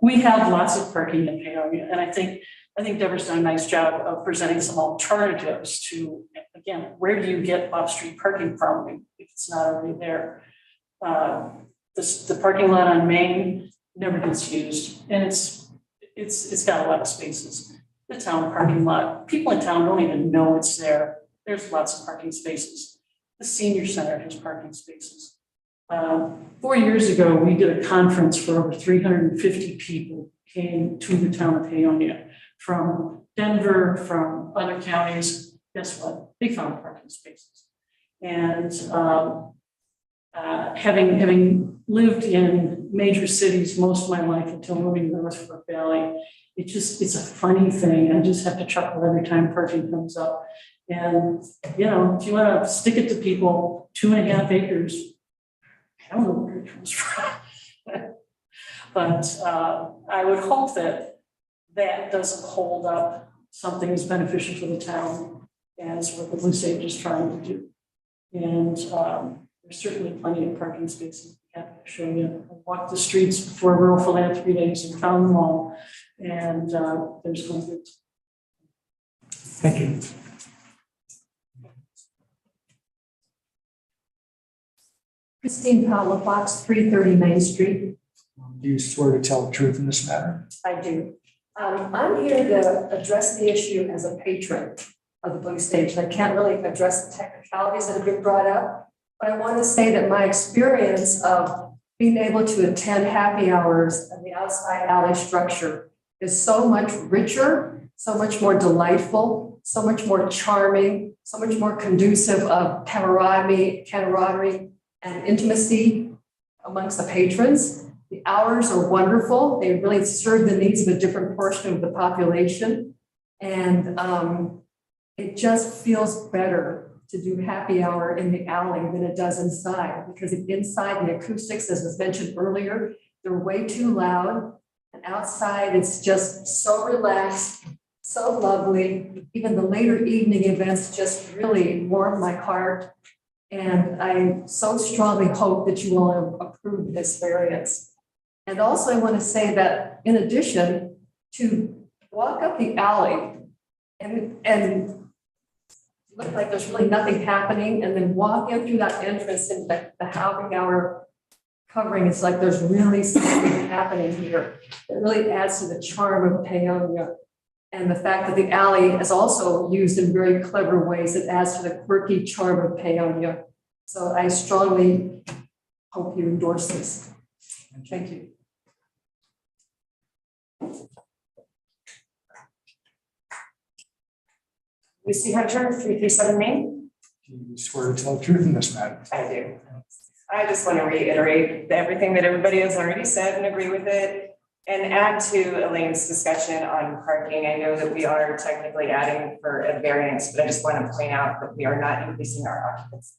We have lots of parking in Paonia, and I think Deborah's done a nice job of presenting some alternatives to, again, where do you get off-street parking from if it's not already there? The parking lot on Main never gets used, and it's got a lot of spaces. The town parking lot, people in town don't even know it's there. There's lots of parking spaces. The senior center has parking spaces. 4 years ago, we did a conference for over 350 people came to the town of Paonia from Denver, from other counties. Guess what? They found parking spaces. And having lived in major cities most of my life until moving to the North Fork Valley, it's a funny thing. I just have to chuckle every time parking comes up. And, if you want to stick it to people, 2.5 acres, I don't know where it comes from. But I would hope that doesn't hold up something as beneficial for the town as what the Blue Sage is trying to do. And there's certainly plenty of parking spaces. I'm happy to show you. I walked the streets before Rural Philanthropy Days and found them all. And there's hundreds. Thank you. Christine Powell, Box 330 Main Street. Do you swear to tell the truth in this matter? I do. I'm here to address the issue as a patron of the Blue Stage. I can't really address the technicalities that have been brought up, but I want to say that my experience of being able to attend happy hours in the outside alley structure is so much richer, so much more delightful, so much more charming, so much more conducive of camaraderie and intimacy amongst the patrons. The hours are wonderful. They really serve the needs of a different portion of the population. And it just feels better to do happy hour in the alley than it does inside, because inside the acoustics, as was mentioned earlier, they're way too loud. And outside, it's just so relaxed, so lovely. Even the later evening events just really warm my heart. And I so strongly hope that you will approve this variance. And also I want to say that in addition, to walk up the alley and look like there's really nothing happening, and then walk in through that entrance in the happy hour covering, it's like there's really something happening here. It really adds to the charm of Paonia. And the fact that the alley is also used in very clever ways that adds to the quirky charm of Paonia. So I strongly hope you endorse this. Thank you. Lucy Hunter, 337 Main. Do you swear to tell the truth in this matter? I do. I just want to reiterate everything that everybody has already said and agree with it. And add to Elaine's discussion on parking. I know that we are technically adding for a variance, but I just want to point out that we are not increasing our occupancy.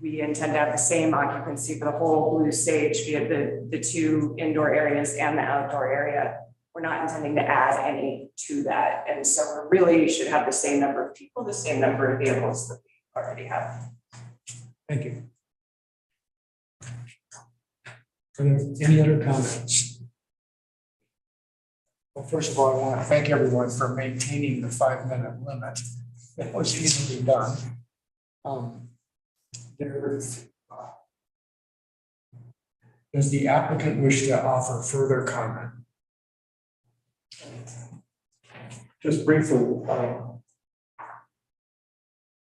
We intend to have the same occupancy for the whole Blue Sage, be it the two indoor areas and the outdoor area. We're not intending to add any to that. And so we really should have the same number of people, the same number of vehicles that we already have. Thank you. Are there any other comments? Well, first of all, I want to thank everyone for maintaining the 5-minute limit. That was easily done. Does the applicant wish to offer further comment? Just briefly,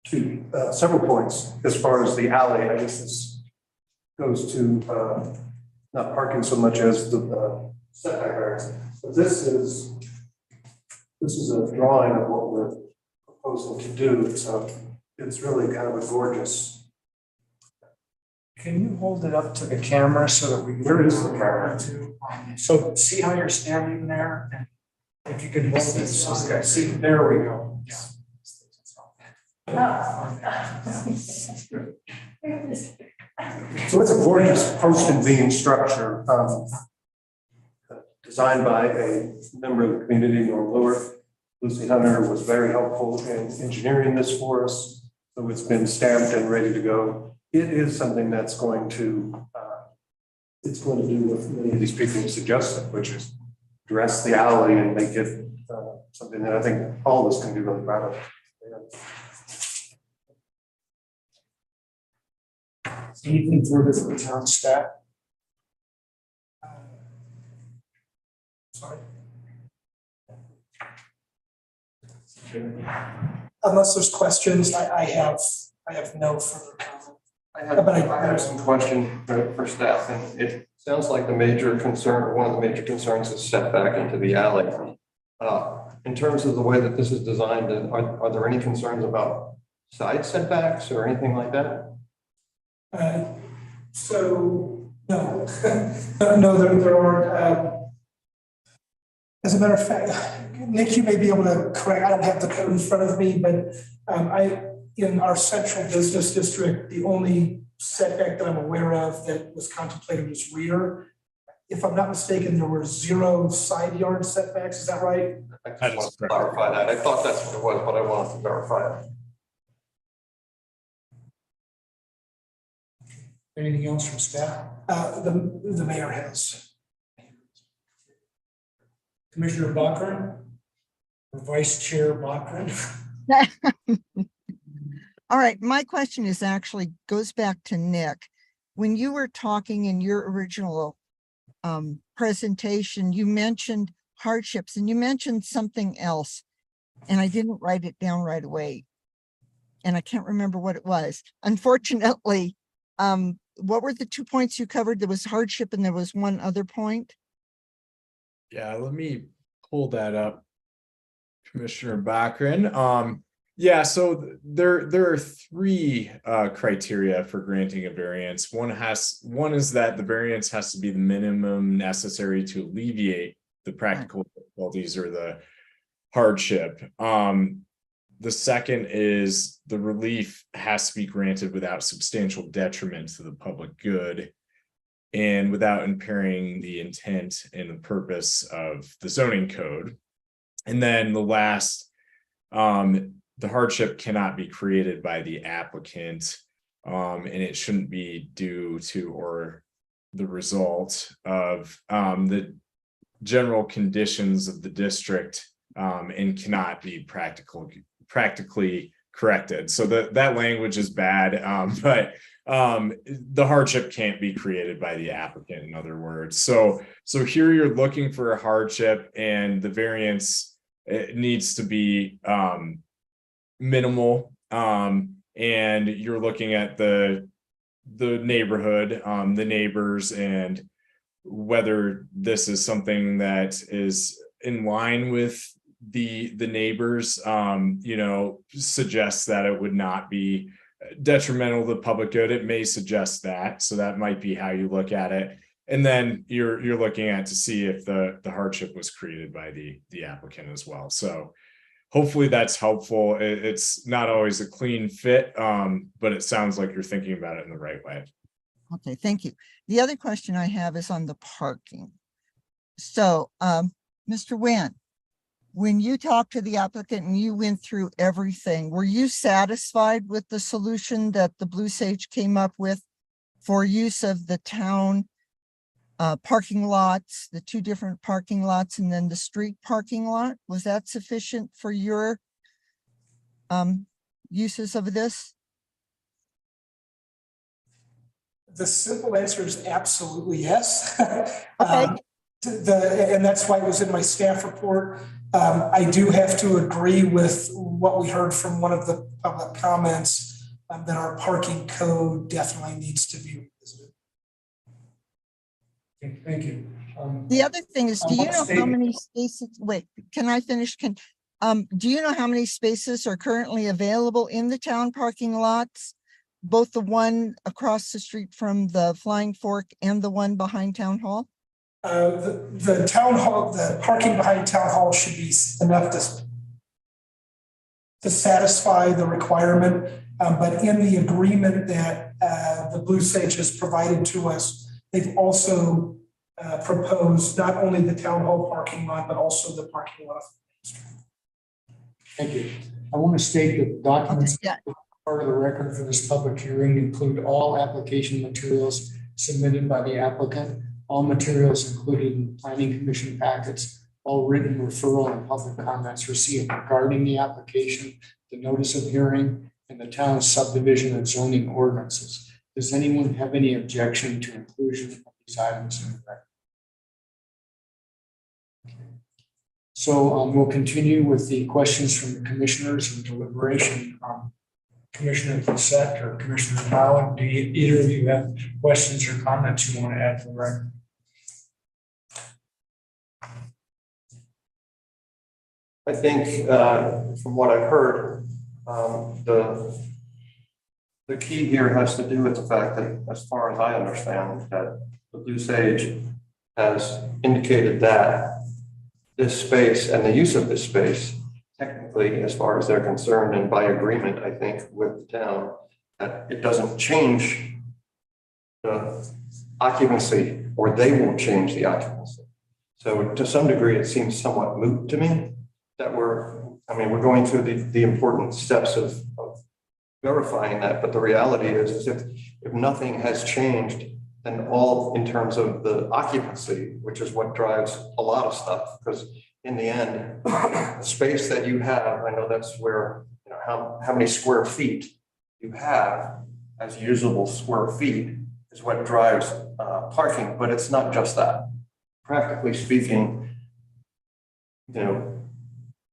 to several points, as far as the alley, I guess this goes to not parking so much as the setback variance. But this is a drawing of what we're proposing to do, so it's really kind of a gorgeous. Can you hold it up to the camera so that we? Where is the camera? So see how you're standing there? And if you could hold this, okay, see, there we go. So it's a gorgeous post and beam structure, designed by a member of the community, Norm Lure. Lucy Hunter was very helpful in engineering this for us. So it's been stamped and ready to go. It is something that's going to, it's going to do what many of these people suggested, which is dress the alley and make it something that I think all of us can be really proud of. Anything further from the town staff? Sorry. Unless there's questions, I have no further comment. I have some question for staff, and it sounds like the major concern, or one of the major concerns is setback into the alley. In terms of the way that this is designed, are there any concerns about side setbacks or anything like that? So, no, no, there aren't. As a matter of fact, Nick, you may be able to correct, I don't have the code in front of me, but in our central business district, the only setback that I'm aware of that was contemplated was rear. If I'm not mistaken, there were 0 side yard setbacks, is that right? I just want to clarify that. I thought that's what it was, but I wanted to verify it. Anything else from staff? The mayor has. Commissioner Bachran? Or Vice Chair Bachran? All right, my question is actually goes back to Nick. When you were talking in your original presentation, you mentioned hardships and you mentioned something else, and I didn't write it down right away. And I can't remember what it was. Unfortunately, what were the 2 points you covered? There was hardship and there was one other point. Yeah, let me pull that up, Commissioner Bachran. Yeah, so there are 3 criteria for granting a variance. One is that the variance has to be the minimum necessary to alleviate the practical difficulties or the hardship. The second is the relief has to be granted without substantial detriment to the public good and without impairing the intent and the purpose of the zoning code. And then the last, the hardship cannot be created by the applicant, and it shouldn't be due to or the result of the general conditions of the district, and cannot be practically corrected. So that language is bad, but the hardship can't be created by the applicant, in other words. So here you're looking for a hardship, and the variance, it needs to be minimal, and you're looking at the neighborhood, the neighbors, and whether this is something that is in line with the neighbors, suggests that it would not be detrimental to the public good. It may suggest that, so that might be how you look at it. And then you're looking at to see if the hardship was created by the applicant as well. So hopefully that's helpful. It's not always a clean fit, but it sounds like you're thinking about it in the right way. Okay, thank you. The other question I have is on the parking. So, Mr. Nguyen, when you talked to the applicant and you went through everything, were you satisfied with the solution that the Blue Sage came up with for use of the town parking lots, the 2 different parking lots, and then the street parking lot? Was that sufficient for your uses of this? The simple answer is absolutely yes. Okay. And that's why it was in my staff report. I do have to agree with what we heard from one of the public comments, that our parking code definitely needs to be revisited. Okay, thank you. The other thing is, do you know how many spaces, wait, can I finish? Do you know how many spaces are currently available in the town parking lots? Both the one across the street from the Flying Fork and the one behind Town Hall? The town hall, the parking behind Town Hall should be enough to satisfy the requirement. But in the agreement that the Blue Sage has provided to us, they've also proposed not only the Town Hall parking lot, but also the parking lot. Thank you. I want to state that documents Okay, yeah. part of the record for this public hearing include all application materials submitted by the applicant, all materials included in the planning commission packets, all written referral and public comments received regarding the application, the notice of hearing, and the town's subdivision and zoning ordinances. Does anyone have any objection to inclusion of these items in the record? So we'll continue with the questions from the commissioners and deliberation. Commissioner Cassett or Commissioner Howard, do either of you have questions or comments you want to add to the record? I think from what I've heard, the key here has to do with the fact that, as far as I understand, that the Blue Sage has indicated that this space and the use of this space, technically, as far as they're concerned, and by agreement, I think, with the town, that it doesn't change the occupancy, or they won't change the occupancy. So to some degree, it seems somewhat moot to me that we're going through the important steps of verifying that. But the reality is if nothing has changed, then all in terms of the occupancy, which is what drives a lot of stuff, because in the end, the space that you have, I know that's where, how many square feet you have as usable square feet is what drives parking, but it's not just that. Practically speaking,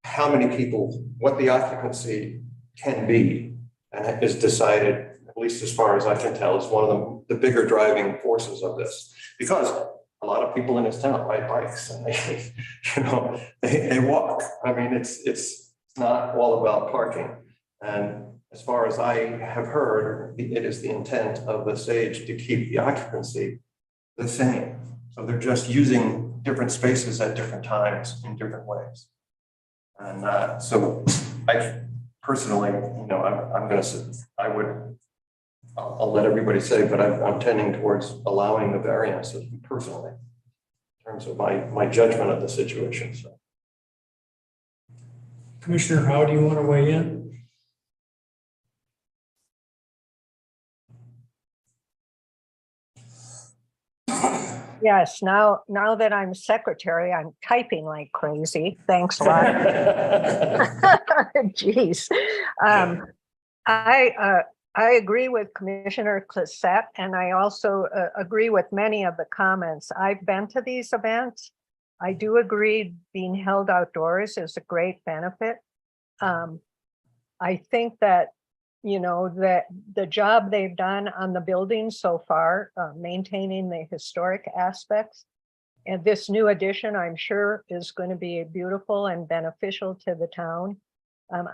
how many people, what the occupancy can be, and is decided, at least as far as I can tell, is one of the bigger driving forces of this. Because a lot of people in this town ride bikes and they walk. I mean, it's not all about parking. And as far as I have heard, it is the intent of the Sage to keep the occupancy the same. So they're just using different spaces at different times in different ways. And so I personally, I'll let everybody say, but I'm tending towards allowing the variance personally in terms of my judgment of the situation. So, Commissioner, how do you want to weigh in? Yes, now that I'm secretary, I'm typing like crazy. Thanks a lot. Jeez. I agree with Commissioner Clisette, and I also agree with many of the comments. I've been to these events. I do agree being held outdoors is a great benefit. I think that, you know, that the job they've done on the building so far, maintaining the historic aspects, and this new addition, I'm sure, is going to be beautiful and beneficial to the town.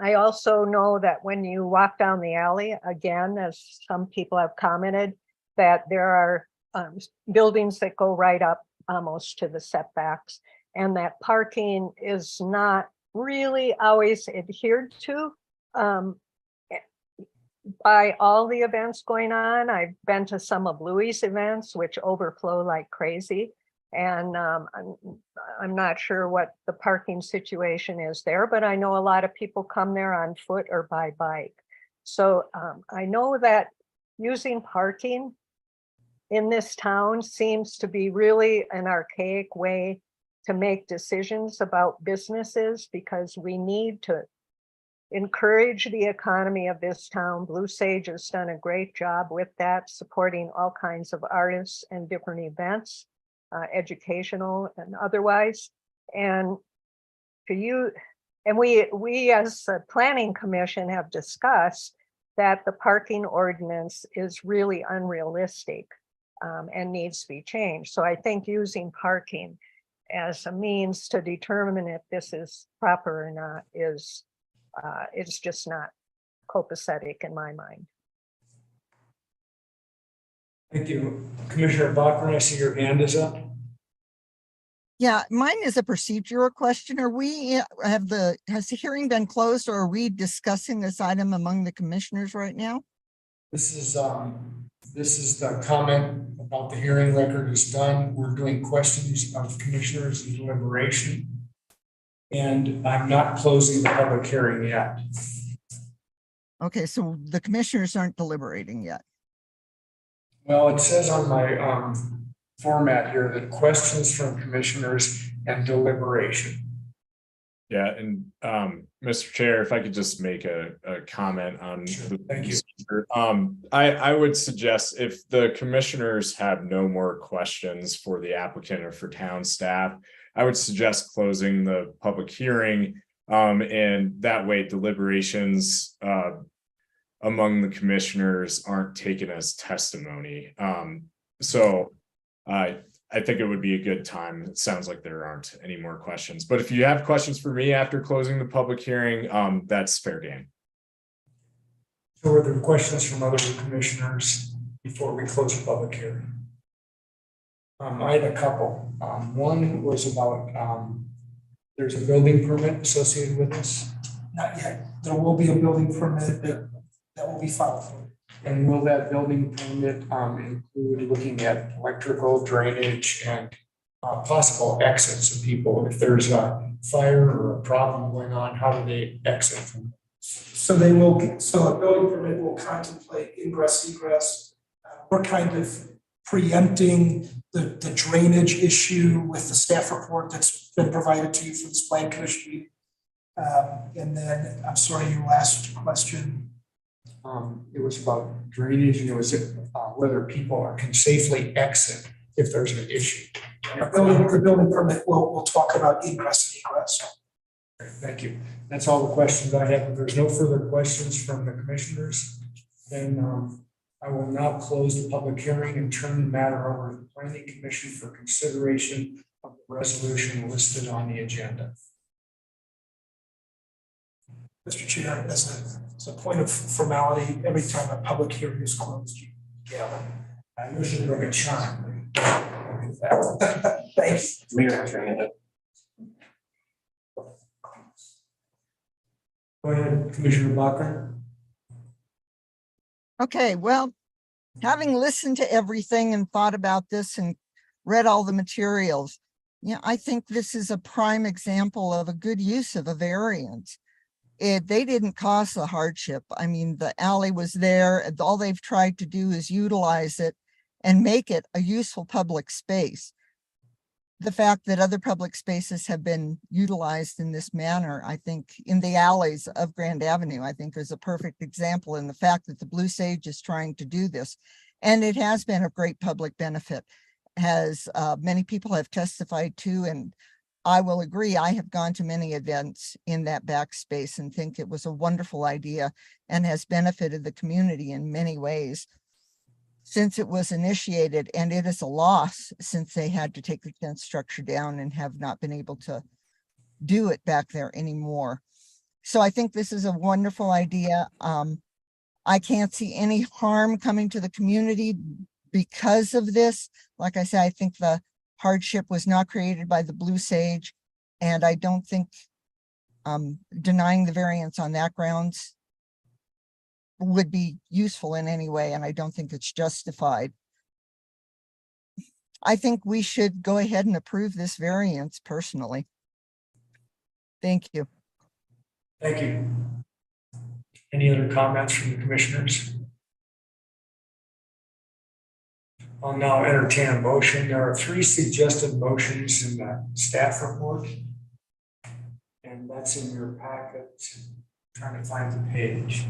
I also know that when you walk down the alley, again, as some people have commented, that there are buildings that go right up almost to the setbacks, and that parking is not really always adhered to by all the events going on. I've been to some of Louis' events, which overflow like crazy. And I'm not sure what the parking situation is there, but I know a lot of people come there on foot or by bike. So I know that using parking in this town seems to be really an archaic way to make decisions about businesses, because we need to encourage the economy of this town. Blue Sage has done a great job with that, supporting all kinds of artists and different events. Educational and otherwise, and for you, and we as a planning commission have discussed that the parking ordinance is really unrealistic and needs to be changed. So I think using parking as a means to determine if this is proper or not is it's just not copacetic in my mind. Thank you. Commissioner Bachmann, I see your hand is up. Yeah, mine is a procedural question. Has the hearing been closed, or are we discussing this item among the commissioners right now? This is the comment about the hearing record is done. We're doing questions of commissioners and deliberation. And I'm not closing the public hearing yet. Okay, so the commissioners aren't deliberating yet. Well, it says on my format here that questions from commissioners and deliberation. Yeah, and Mr. Chair, if I could just make a comment on the procedure. I would suggest, if the commissioners have no more questions for the applicant or for town staff, I would suggest closing the public hearing, and that way deliberations among the commissioners aren't taken as testimony. So I think it would be a good time. It sounds like there aren't any more questions, but if you have questions for me after closing the public hearing, that's fair game. So are there questions from other commissioners before we close the public hearing? I had a couple. One was about, there's a building permit associated with this. Not yet. There will be a building permit that will be filed for. And will that building permit include looking at electrical, drainage, and possible exits of people? If there's a fire or a problem going on, how do they exit from? So a building permit will contemplate ingress, egress. We're kind of preempting the drainage issue with the staff report that's been provided to you for this plan commission. And then, I'm sorry, your last question. It was about drainage, and it was whether people can safely exit if there's an issue. The building permit will talk about ingress and egress. Thank you. That's all the questions I have. If there's no further questions from the commissioners, then I will now close the public hearing and turn the matter over to the Planning Commission for consideration of the resolution listed on the agenda. Mr. Chair, as a point of formality, every time a public hearing is closed, you gather. I usually bring a chime. Thanks. Go ahead, Commissioner Bacher. Okay, well, having listened to everything and thought about this and read all the materials, yeah, I think this is a prime example of a good use of a variance. They didn't cause the hardship. I mean, the alley was there, and all they've tried to do is utilize it and make it a useful public space. the fact that other public spaces have been utilized in this manner, I think in the alleys of Grand Avenue, I think is a perfect example in the fact that the Blue Sage is trying to do this. And it has been of great public benefit, as many people have testified to, and I will agree, I have gone to many events in that back space and think it was a wonderful idea and has benefited the community in many ways since it was initiated, and it is a loss since they had to take the tent structure down and have not been able to do it back there anymore. So I think this is a wonderful idea. I can't see any harm coming to the community because of this. Like I said, I think the hardship was not created by the Blue Sage, and I don't think denying the variance on that grounds would be useful in any way, and I don't think it's justified. I think we should go ahead and approve this variance personally. Thank you. Thank you. Any other comments from the commissioners? I'll now entertain a motion. There are 3 suggested motions in the staff report. And that's in your packet. Trying to find the page.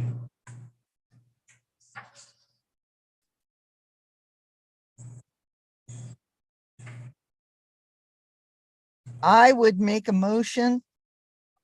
I would make a motion.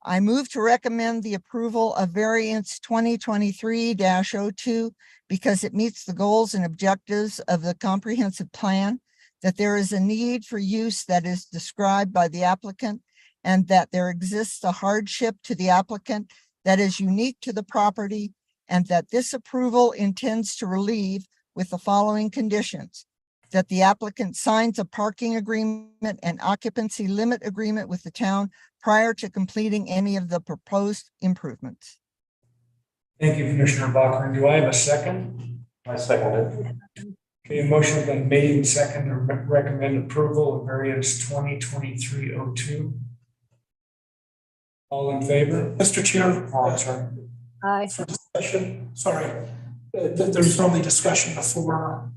I move to recommend the approval of variance 2023-02 because it meets the goals and objectives of the comprehensive plan, that there is a need for use that is described by the applicant, and that there exists a hardship to the applicant that is unique to the property, and that this approval intends to relieve with the following conditions: that the applicant signs a parking agreement and occupancy limit agreement with the town prior to completing any of the proposed improvements. Thank you, Commissioner Bachman. Do I have a second? I second it. Okay, a motion has been made and second to recommend approval of variance 2023-02. All in favor? Mr. Chair. Oh, I'm sorry. Aye. For discussion, sorry, there's normally discussion before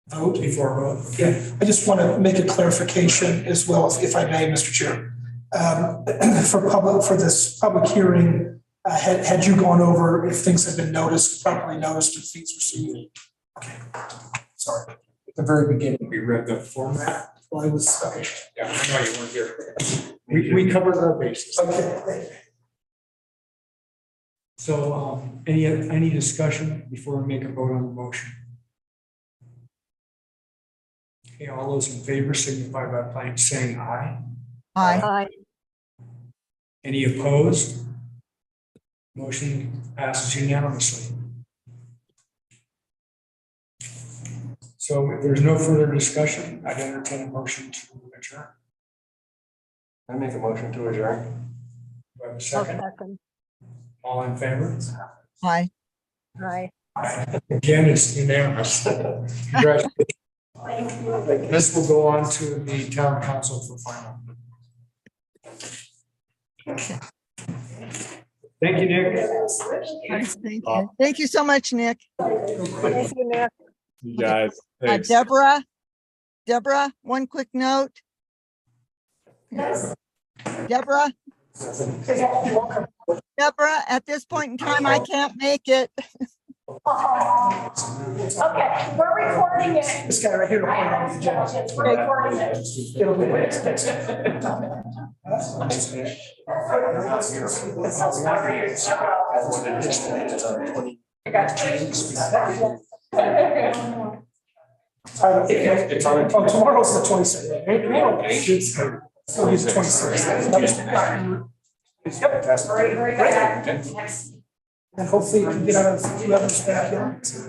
vote. Before vote. Yeah, I just want to make a clarification as well, if I may, Mr. Chair. For this public hearing, had you gone over if things have been noticed, properly noticed, and fees received? Okay, sorry. At the very beginning, we read the format. Well, I was, okay. Yeah, I know you weren't here. We covered our bases. Okay. So any discussion before we make a vote on the motion? Okay, all those in favor signify by saying aye. Aye. Aye. Any opposed? Motion passes unanimously. So if there's no further discussion, I'd entertain a motion to adjourn. I make a motion to adjourn. Do I have a I'll second? second. All in favor? Aye. Aye. Again, it's unanimous. Congratulations. This will go on to the town council for final. Thank you, Nick. Yes, thank you. Thank you so much, Nick. Thank you, Nick. You guys, thanks. Deborah, one quick note. Yes. Deborah, at this point in time, I can't make it. Okay, we're recording it. This guy right here. We're recording it. It'll be next. It's on. Oh, tomorrow's the 26th. So he's 26th. Yep. Very, very good. And hopefully you can get out of whoever's back here.